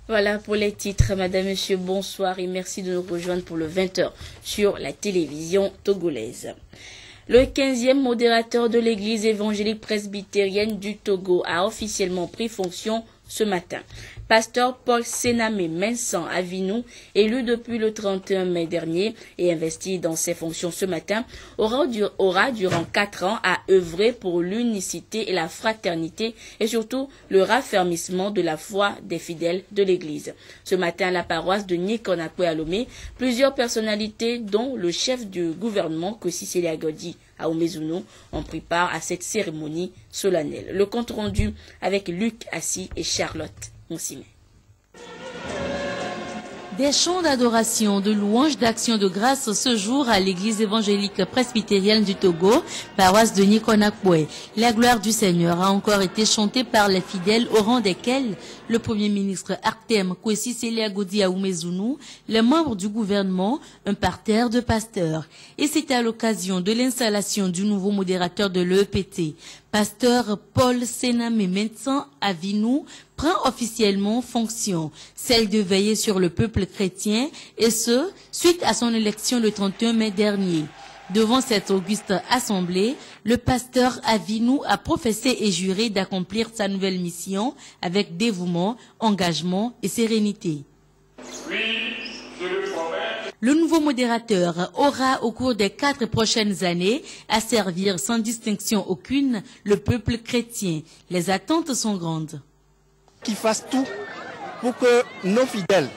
Voilà pour les titres. Madame, Monsieur, bonsoir et merci de nous rejoindre pour le 20h sur la télévision togolaise. Le 15e modérateur de l'église évangélique presbytérienne du Togo a officiellement pris fonction ce matin. Pasteur Paul Sename Mensan Avinou, élu depuis le 31 mai dernier et investi dans ses fonctions ce matin, aura durant 4 ans à œuvrer pour l'unicité et la fraternité et surtout le raffermissement de la foi des fidèles de l'église. Ce matin, à la paroisse de Nikonakwe à Lomé, plusieurs personnalités, dont le chef du gouvernement, Kosi Seliagodi à Oumezuno, ont pris part à cette cérémonie solennelle. Le compte rendu avec Luc Assis et Charlotte Moussime. Des chants d'adoration, de louanges, d'actions de grâce ce jour à l'église évangélique presbytérienne du Togo, paroisse de Nikonakwe. La gloire du Seigneur a encore été chantée par les fidèles, au rang desquels le Premier ministre Artem Kwesi Seliagodi à Oumezuno, les membres du gouvernement, un parterre de pasteurs. Et c'était à l'occasion de l'installation du nouveau modérateur de l'EPT. Pasteur Paul Sename Mensan Avinou prend officiellement fonction, celle de veiller sur le peuple chrétien, et ce, suite à son élection le 31 mai dernier. Devant cette auguste assemblée, le pasteur Avinou a professé et juré d'accomplir sa nouvelle mission avec dévouement, engagement et sérénité. Oui, je le promets. Le nouveau modérateur aura au cours des 4 prochaines années à servir sans distinction aucune le peuple chrétien. Les attentes sont grandes. Qu'il fasse tout pour que nos fidèles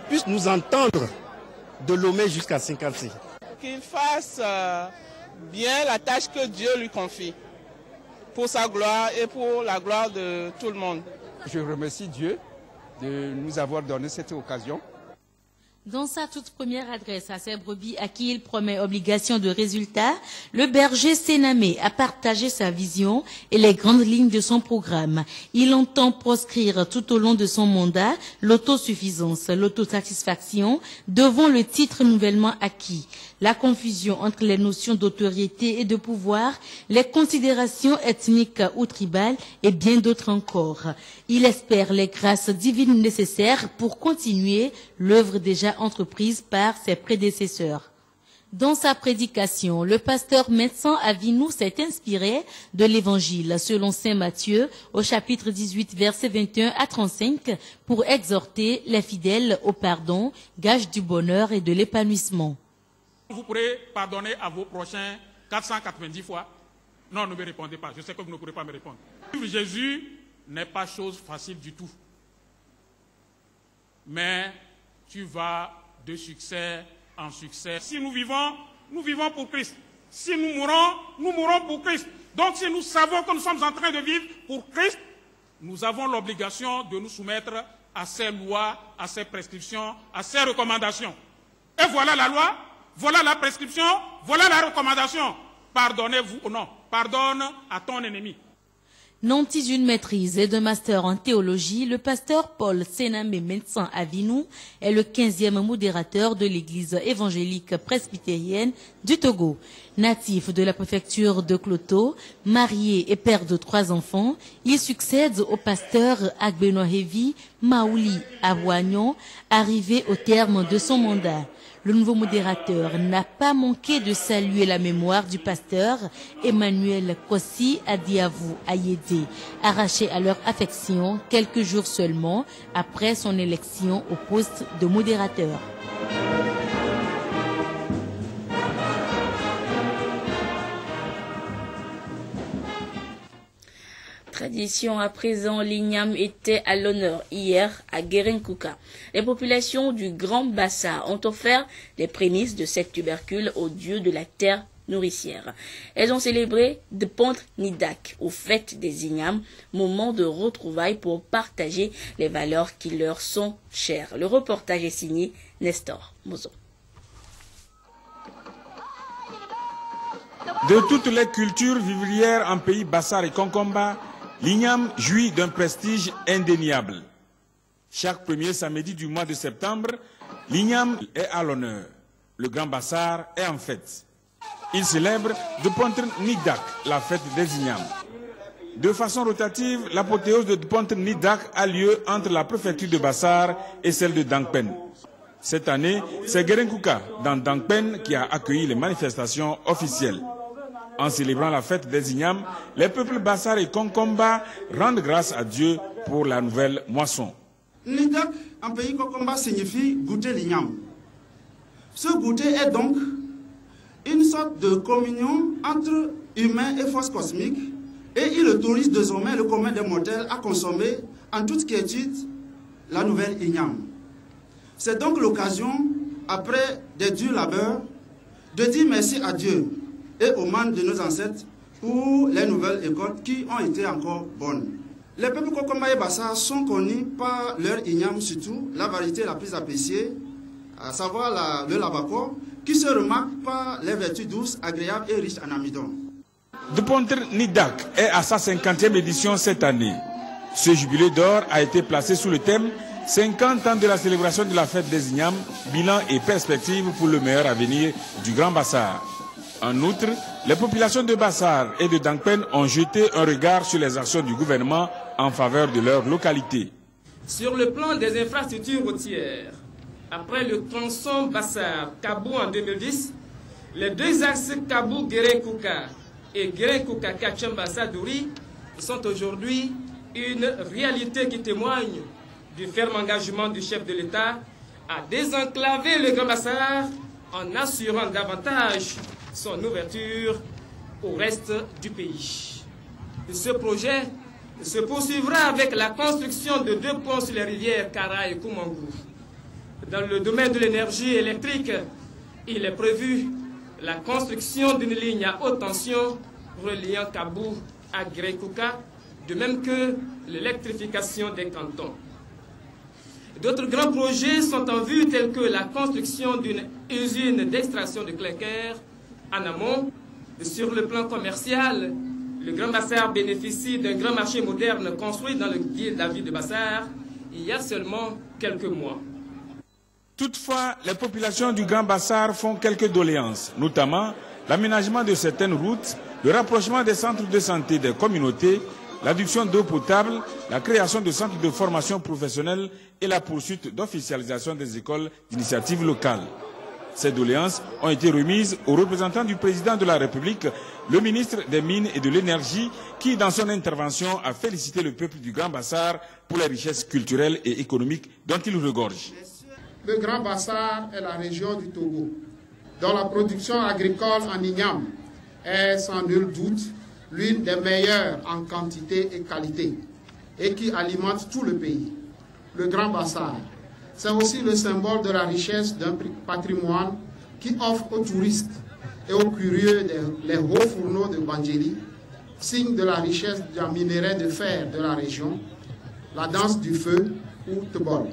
puissent nous entendre de Lomé jusqu'à Saint-Calci. Qu'il fasse bien la tâche que Dieu lui confie, pour sa gloire et pour la gloire de tout le monde. Je remercie Dieu de nous avoir donné cette occasion. Dans sa toute première adresse à ses brebis à qui il promet obligation de résultat, le berger Sename a partagé sa vision et les grandes lignes de son programme. Il entend proscrire tout au long de son mandat l'autosuffisance, l'autosatisfaction devant le titre nouvellement acquis, la confusion entre les notions d'autorité et de pouvoir, les considérations ethniques ou tribales et bien d'autres encore. Il espère les grâces divines nécessaires pour continuer l'œuvre déjà entreprise par ses prédécesseurs. Dans sa prédication, le pasteur Mensan Avinou s'est inspiré de l'évangile selon saint Matthieu au chapitre 18 versets 21 à 35 pour exhorter les fidèles au pardon, gage du bonheur et de l'épanouissement. Vous pourrez pardonner à vos prochains 490 fois. Non, ne me répondez pas. Je sais que vous ne pourrez pas me répondre. Suivre Jésus n'est pas chose facile du tout. Mais tu vas de succès en succès. Si nous vivons pour Christ. Si nous mourrons pour Christ. Donc si nous savons que nous sommes en train de vivre pour Christ, nous avons l'obligation de nous soumettre à ses lois, à ses prescriptions, à ses recommandations. Et voilà la loi, voilà la prescription, voilà la recommandation. Pardonnez-vous ou non, pardonne à ton ennemi. Nanti d'une maîtrise et d'un master en théologie, le pasteur Paul Sename Mensan Avinou est le 15e modérateur de l'église évangélique presbytérienne du Togo. Natif de la préfecture de Kloto, marié et père de 3 enfants, il succède au pasteur Agbenohevi Maouli Awagnon, arrivé au terme de son mandat. Le nouveau modérateur n'a pas manqué de saluer la mémoire du pasteur Emmanuel Kossi Adiavou Ayede, arraché à leur affection quelques jours seulement après son élection au poste de modérateur. Tradition à présent, l'igname était à l'honneur hier à Guérenkuka. Les populations du Grand Bassa ont offert les prémices de cette tubercule au dieu de la terre nourricière. Elles ont célébré de Pont Nidak aux fêtes des ignames, moment de retrouvailles pour partager les valeurs qui leur sont chères. Le reportage est signé Nestor Mozo. De toutes les cultures vivrières en pays Bassar et Konkomba, l'igname jouit d'un prestige indéniable. Chaque premier samedi du mois de septembre, l'igname est à l'honneur. Le Grand Bassar est en fête. Il célèbre de Pont Nidak, la fête des ignames. De façon rotative, l'apothéose de Ponte-Nidak a lieu entre la préfecture de Bassar et celle de Dangpen. Cette année, c'est Gerenkouka, dans Dangpen, qui a accueilli les manifestations officielles. En célébrant la fête des Ignam, les peuples Bassar et Konkomba rendent grâce à Dieu pour la nouvelle moisson. Nidak, en pays Konkomba, signifie goûter l'ignam. Ce goûter est donc une sorte de communion entre humains et forces cosmiques, et il autorise désormais le commun des mortels à consommer en toute quiétude la nouvelle ignam. C'est donc l'occasion, après des durs labeurs, de dire merci à Dieu et aux membres de nos ancêtres pour les nouvelles écoles qui ont été encore bonnes. Les peuples Konkomba et Bassar sont connus par leur ignam, surtout la variété la plus appréciée, à savoir le labako, qui se remarque par les vertus douces, agréables et riches en amidon. De Ponte-Nidak est à sa 50e édition cette année. Ce jubilé d'or a été placé sous le thème 50 ans de la célébration de la fête des Ignam, bilan et perspectives pour le meilleur avenir du Grand Bassar. En outre, les populations de Bassar et de Dangpen ont jeté un regard sur les actions du gouvernement en faveur de leur localité. Sur le plan des infrastructures routières, après le tronçon Bassar-Kabou en 2010, les deux axes Kabou-Gerenkouka et Gerenkouka-Kachamba-Sadouri sont aujourd'hui une réalité qui témoigne du ferme engagement du chef de l'État à désenclaver le Grand Bassar en assurant davantage son ouverture au reste du pays. Ce projet se poursuivra avec la construction de 2 ponts sur les rivières Kara et Koumangou. Dans le domaine de l'énergie électrique, il est prévu la construction d'une ligne à haute tension reliant Kabou à Gerenkouka, de même que l'électrification des cantons. D'autres grands projets sont en vue, tels que la construction d'une usine d'extraction de clinker en amont. Sur le plan commercial, le Grand Bassar bénéficie d'un grand marché moderne construit dans la ville de Bassar il y a seulement quelques mois. Toutefois, les populations du Grand Bassar font quelques doléances, notamment l'aménagement de certaines routes, le rapprochement des centres de santé des communautés, l'adduction d'eau potable, la création de centres de formation professionnelle et la poursuite d'officialisation des écoles d'initiative locale. Ces doléances ont été remises aux représentants du président de la République, le ministre des Mines et de l'Énergie, qui, dans son intervention, a félicité le peuple du Grand Bassar pour les richesses culturelles et économiques dont il regorge. Le Grand Bassar est la région du Togo, dont la production agricole en igname est sans nul doute l'une des meilleures en quantité et qualité, et qui alimente tout le pays. Le Grand Bassar, c'est aussi le symbole de la richesse d'un patrimoine qui offre aux touristes et aux curieux les hauts fourneaux de Bandjeli, signe de la richesse d'un minerai de fer de la région, la danse du feu ou Tebol,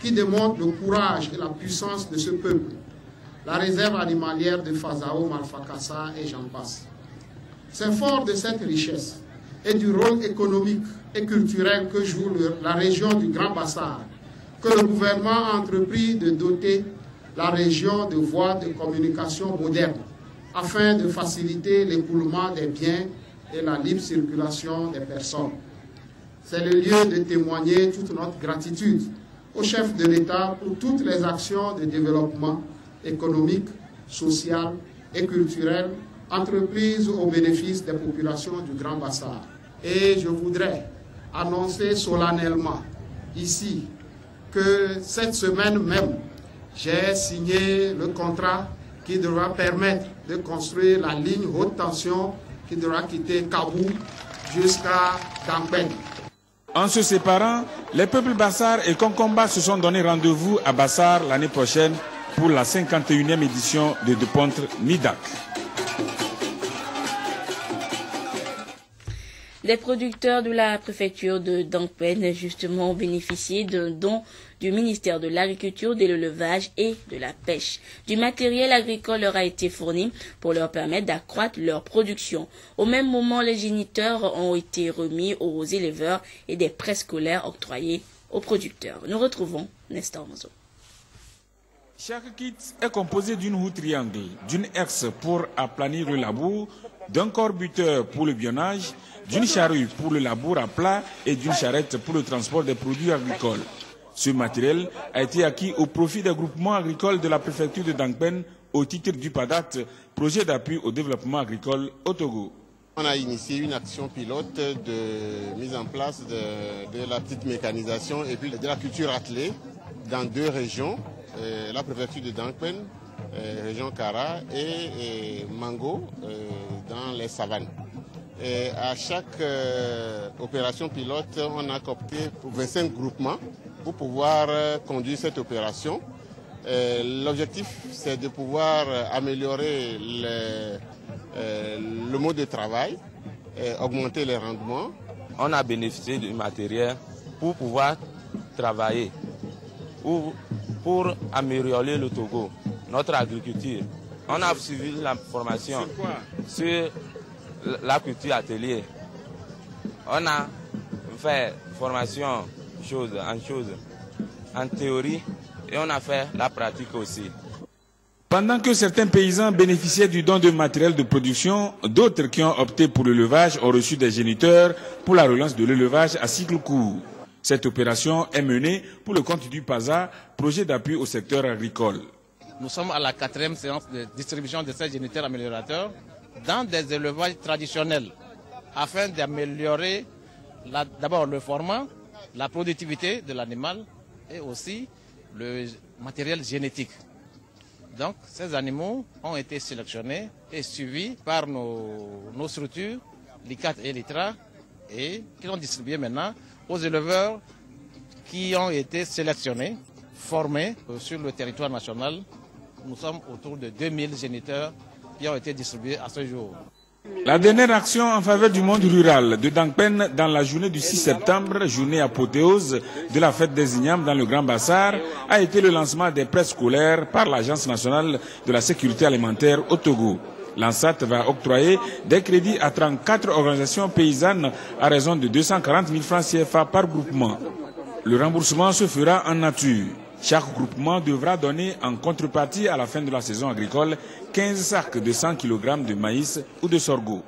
qui démontre le courage et la puissance de ce peuple, la réserve animalière de Fazao, Malfakassa et j'en passe. C'est fort de cette richesse et du rôle économique et culturel que joue la région du Grand Bassar que le gouvernement a entrepris de doter la région de voies de communication modernes afin de faciliter l'écoulement des biens et la libre circulation des personnes. C'est le lieu de témoigner toute notre gratitude au chef de l'État pour toutes les actions de développement économique, social et culturel entreprises au bénéfice des populations du Grand Bassar. Et je voudrais annoncer solennellement ici que cette semaine même, j'ai signé le contrat qui devra permettre de construire la ligne haute tension qui devra quitter Kabou jusqu'à Dangpen. En se séparant, les peuples Bassar et Konkomba se sont donné rendez-vous à Bassar l'année prochaine pour la 51e édition de Ponte-Nidak. Les producteurs de la préfecture de Dangpen justement ont bénéficié d'un don du ministère de l'Agriculture, de l'Élevage et de la Pêche. Du matériel agricole leur a été fourni pour leur permettre d'accroître leur production. Au même moment, les géniteurs ont été remis aux éleveurs et des prêts scolaires octroyés aux producteurs. Nous retrouvons Nestor Mozo. Chaque kit est composé d'une houe triangle, d'une herse pour aplanir le labour, d'un corps-buteur pour le bionnage, d'une charrue pour le labour à plat et d'une charrette pour le transport des produits agricoles. Ce matériel a été acquis au profit des groupements agricoles de la préfecture de Dangpen au titre du PADAT, projet d'appui au développement agricole au Togo. On a initié une action pilote de mise en place de la petite mécanisation et puis de la culture attelée dans 2 régions, la préfecture de Dangpen, région Kara et Mango dans les savanes. Et à chaque opération pilote, on a coopté 25 groupements pour pouvoir conduire cette opération. L'objectif, c'est de pouvoir améliorer le mode de travail, augmenter les rendements. On a bénéficié du matériel pour pouvoir travailler, ou pour améliorer le Togo, notre agriculture. On a suivi la formation sur la culture atelier. On a fait formation en théorie et on a fait la pratique aussi. Pendant que certains paysans bénéficiaient du don de matériel de production, d'autres qui ont opté pour l'élevage ont reçu des géniteurs pour la relance de l'élevage à cycle court. Cette opération est menée pour le compte du PASA, projet d'appui au secteur agricole. Nous sommes à la 4e séance de distribution de ces géniteurs améliorateurs dans des élevages traditionnels afin d'améliorer d'abord le format, la productivité de l'animal et aussi le matériel génétique. Donc ces animaux ont été sélectionnés et suivis par nos structures, l'ICAT et l'ITRA, et qui sont distribués maintenant aux éleveurs qui ont été sélectionnés, formés sur le territoire national. Nous sommes autour de 2000 géniteurs qui ont été distribués à ce jour. La dernière action en faveur du monde rural de Dangpen dans la journée du 6 septembre, journée apothéose de la fête des Ignames dans le Grand Bassar, a été le lancement des prêts scolaires par l'Agence nationale de la sécurité alimentaire au Togo. L'ANSAT va octroyer des crédits à 34 organisations paysannes à raison de 240 000 francs CFA par groupement. Le remboursement se fera en nature. Chaque groupement devra donner en contrepartie à la fin de la saison agricole 15 sacs de 100 kg de maïs ou de sorgho.